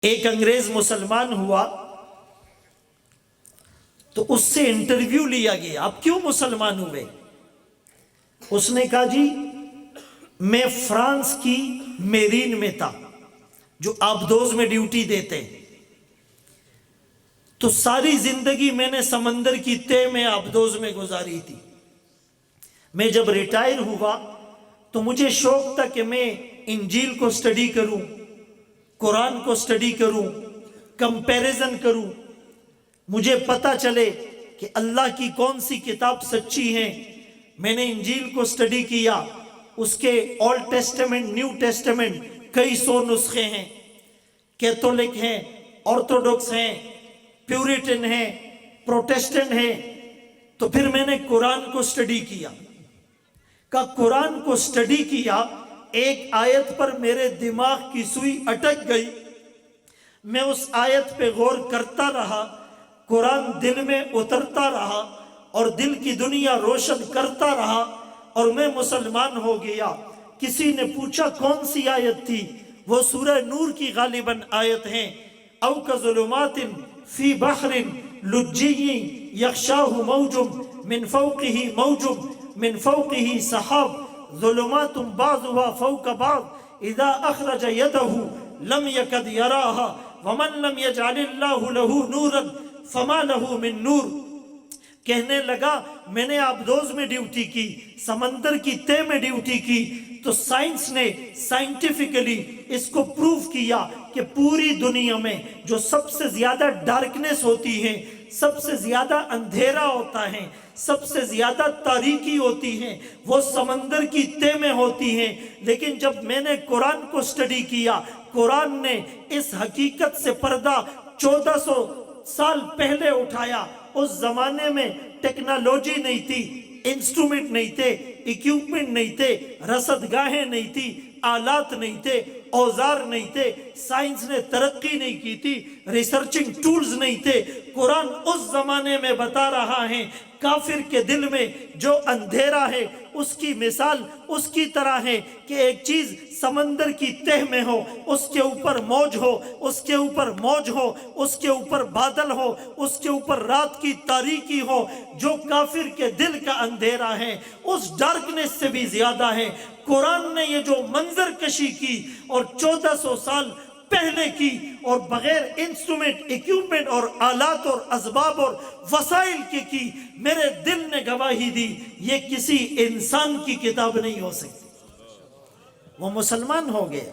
ایک انگریز مسلمان ہوا تو اس سے انٹرویو لیا گیا، آپ کیوں مسلمان ہوئے؟ اس نے کہا جی میں فرانس کی میرین میں تھا جو آبدوز میں ڈیوٹی دیتے، تو ساری زندگی میں نے سمندر کی تہ میں آبدوز میں گزاری تھی۔ میں جب ریٹائر ہوا تو مجھے شوق تھا کہ میں انجیل کو سٹڈی کروں، قرآن کو سٹڈی کروں، کمپیریزن کروں، مجھے پتا چلے کہ اللہ کی کون سی کتاب سچی ہے۔ میں نے انجیل کو سٹڈی کیا، اس کے اولڈ ٹیسٹمنٹ نیو ٹیسٹمنٹ کئی سو نسخے ہیں، کیتھولک ہیں، آرتھوڈوکس ہیں، پیوریٹن ہیں، پروٹیسٹنٹ ہیں۔ تو پھر میں نے قرآن کو سٹڈی کیا، قرآن کو سٹڈی کیا، ایک آیت پر میرے دماغ کی سوئی اٹک گئی، میں اس آیت پہ غور کرتا رہا، قرآن دل میں اترتا رہا اور دل کی دنیا روشن کرتا رہا اور میں مسلمان ہو گیا۔ کسی نے پوچھا کون سی آیت تھی؟ وہ سورہ نور کی غالباً آیت ہیں، او کظلمات فی بحر لجی یغشاہ موج من فوقہ موج من فوقہ سحاب ظلمات بعضها فوق بعض اذا اخرج یدہ لم یکد یراہا ومن لم یجعل اللہ لہ نورا فما لہ من نور۔ کہنے لگا میں نے آبدوز میں ڈیوٹی کی، سمندر کی تہ میں ڈیوٹی کی، تو سائنس نے سائنٹیفکلی اس کو پروف کیا کہ پوری دنیا میں جو سب سے زیادہ ڈارکنس ہوتی ہے، سب سے زیادہ اندھیرا ہوتا ہے، سب سے زیادہ تاریکی ہوتی ہیں، وہ سمندر کی تہ میں ہوتی ہیں۔ لیکن جب میں نے قرآن کو سٹڈی کیا، قرآن نے اس حقیقت سے پردہ 1400 سال پہلے اٹھایا۔ اس زمانے میں ٹیکنالوجی نہیں تھی، انسٹرومنٹ نہیں تھے، ایکوپمنٹ نہیں تھے، رصدگاہیں نہیں تھی، آلات نہیں تھے، اوزار نہیں تھے، سائنس نے ترقی نہیں کی تھی، ریسرچنگ ٹولز نہیں تھے۔ قرآن اس زمانے میں بتا رہا ہے کافر کے دل میں جو اندھیرا ہے اس کی مثال اس کی طرح ہے کہ ایک چیز سمندر کی تہ میں ہو، اس کے اوپر موج ہو، اس کے اوپر موج ہو، اس کے اوپر بادل ہو، اس کے اوپر رات کی تاریکی ہو، جو کافر کے دل کا اندھیرا ہے اس ڈارکنس سے بھی زیادہ ہے۔ قرآن نے یہ جو منظر کشی کی اور 1400 سال پہلے کی، اور بغیر انسٹرومنٹ، ایکوپمنٹ اور آلات اور اسباب اور وسائل کی میرے دل نے گواہی دی، یہ کسی انسان کی کتاب نہیں ہو سکتی۔ وہ مسلمان ہو گئے۔